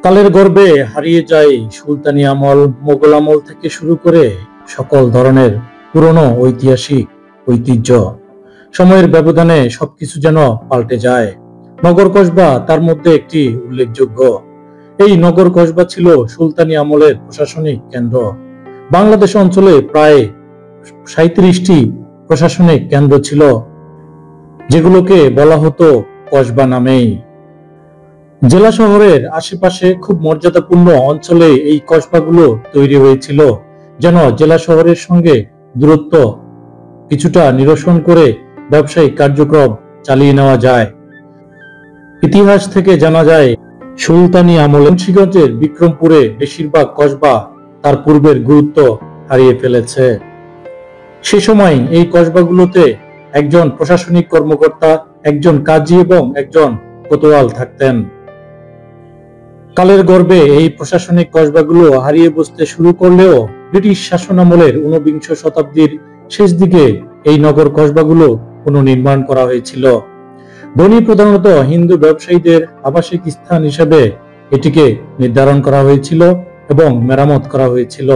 কালের গর্ভে হারিয়ে যায় সুলতানি আমল, মোগল আমল থেকে শুরু করে সকল ধরনের পুরনো ঐতিহাসিক ঐতিহ্য। সময়ের ব্যবধানে সবকিছু যেন পাল্টে যায়। নগর কসবা তার মধ্যে একটি উল্লেখযোগ্য। এই নগর কসবা ছিল সুলতানি আমলের প্রশাসনিক কেন্দ্র। বাংলাদেশ অঞ্চলে প্রায় 37টি প্রশাসনিক কেন্দ্র ছিল, যেগুলোকে বলা হতো কসবা নামেই। জেলা শহরের আশেপাশে খুব মর্যাদাপূর্ণ অঞ্চলে এই কসবাগুলো তৈরি হয়েছিল, যেন জেলা শহরের সঙ্গে দূরত্ব কিছুটা নিরসন করে ব্যবসায়িক কার্যক্রম চালিয়ে নেওয়া যায়। ইতিহাস থেকে জানা যায়, সুলতানি আমলে মুন্সিগঞ্জের বিক্রমপুরে বেশিরভাগ কসবা তার পূর্বের গুরুত্ব হারিয়ে ফেলেছে। সে সময় এই কসবাগুলোতে একজন প্রশাসনিক কর্মকর্তা, একজন কাজী এবং একজন কোতোয়াল থাকতেন। কালের গর্ভে এই প্রশাসনিক কসবাগুলো হারিয়ে বসতে শুরু করলেও ব্রিটিশ শাসনামলের 19বিংশ শতাব্দীর শেষ দিকে এই নগর কসবাগুলো পুনর্নির্মাণ করা হয়েছিল। ধনী প্রধানত হিন্দু ব্যবসায়ীদের আবাসিক স্থান হিসেবে এটিকে নির্ধারণ করা হয়েছিল এবং মেরামত করা হয়েছিল।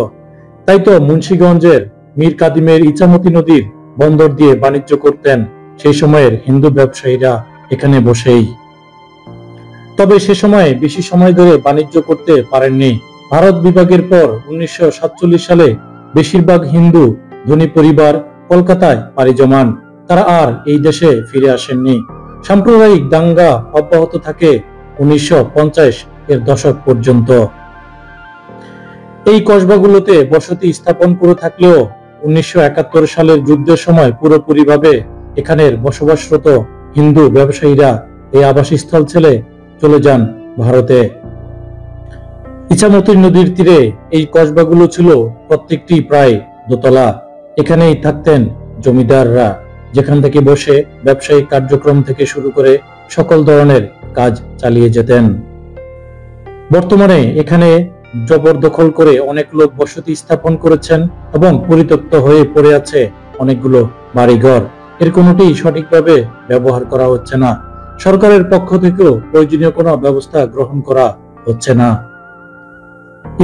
তাই তো মুন্সিগঞ্জের মীর কাদিমের ইছামতি নদীর বন্দর দিয়ে বাণিজ্য করতেন সেই সময়ের হিন্দু ব্যবসায়ীরা এখানে বসেই। তবে সে সময় বেশি সময় ধরে বাণিজ্য করতে পারেননি। ভারত বিভাগের পর 1947 সালে বেশিরভাগ হিন্দু ধনী পরিবার কলকাতায় পাড়ি জমান। তারা আর এই দেশে ফিরে আসেননি। সাম্প্রদায়িক দাঙ্গা অব্যাহত থাকে 1950 এর দশক পর্যন্ত। এই কসবাগুলোতে বসতি স্থাপন করে থাকলেও 1971 সালের যুদ্ধের সময় পুরোপুরিভাবে এখানের বসবাসরত হিন্দু ব্যবসায়ীরা এই আবাসস্থল ছেড়ে চলে যান ভারতে। ইছামতি নদীর তীরে এই কসবাগুলো ছিল প্রত্যেকটি প্রায় দোতলা। এখানেই থাকতেন জমিদাররা, যেখান থেকে বসে ব্যবসায়িক কার্যক্রম থেকে শুরু করে সকল ধরনের কাজ চালিয়ে যেতেন। বর্তমানে এখানে জবরদখল করে অনেক লোক বসতি স্থাপন করেছেন এবং পরিত্যক্ত হয়ে পড়ে আছে অনেকগুলো বাড়িঘর। এর কোনোটি সঠিকভাবে ব্যবহার করা হচ্ছে না। সরকারের পক্ষ থেকেও প্রয়োজনীয় কোনো ব্যবস্থা গ্রহণ করা হচ্ছে না।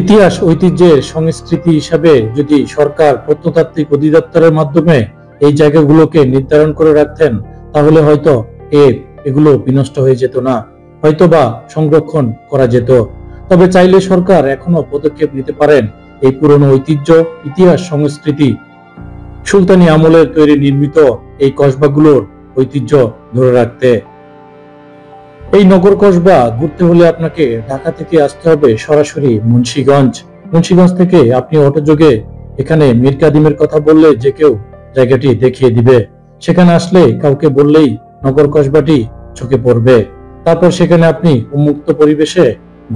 ইতিহাস ঐতিহ্যের সংস্কৃতি হিসাবে যদি সরকার প্রত্নতাত্ত্বিক অধিদপ্তরের মাধ্যমে এই জায়গাগুলোকে নির্ধারণ করে রাখতেন, তাহলে হয়তো এগুলো বিনষ্ট হয়ে যেত না, হয়তো বা সংরক্ষণ করা যেত। তবে চাইলে সরকার এখনো পদক্ষেপ নিতে পারেন এই পুরনো ঐতিহ্য, ইতিহাস, সংস্কৃতি, সুলতানি আমলের তৈরি নির্মিত এই কসবাগুলোর ঐতিহ্য ধরে রাখতে। এই নগর কসবা ঘুরতে হলে আপনাকে ঢাকা থেকে আসতে হবে সরাসরি মুন্সিগঞ্জ। মুন্সিগঞ্জ থেকে আপনি অটোযোগে এখানে মীর কাদিমের কথা বললে যে কেউ জায়গাটি দেখিয়ে দিবে। সেখানে আসলে কাউকে বললেই নগর কসবাটি চোখে পড়বে। তারপর সেখানে আপনি উন্মুক্ত পরিবেশে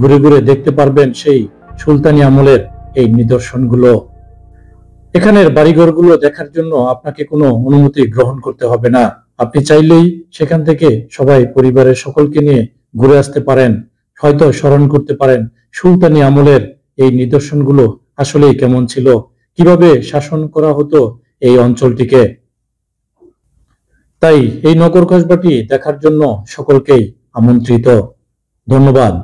ঘুরে ঘুরে দেখতে পারবেন সেই সুলতানি আমলের এই নিদর্শনগুলো। এখানের বাড়িঘরগুলো দেখার জন্য আপনাকে কোনো অনুমতি গ্রহণ করতে হবে না। আপনি চাইলেই সেখান থেকে সবাই পরিবারের সকলকে নিয়ে ঘুরে আসতে পারেন, হয়তো স্মরণ করতে পারেন সুলতানি আমলের এই নিদর্শনগুলো আসলেই কেমন ছিল, কিভাবে শাসন করা হতো এই অঞ্চলটিকে। তাই এই নগর কসবাটি দেখার জন্য সকলকেই আমন্ত্রিত। ধন্যবাদ।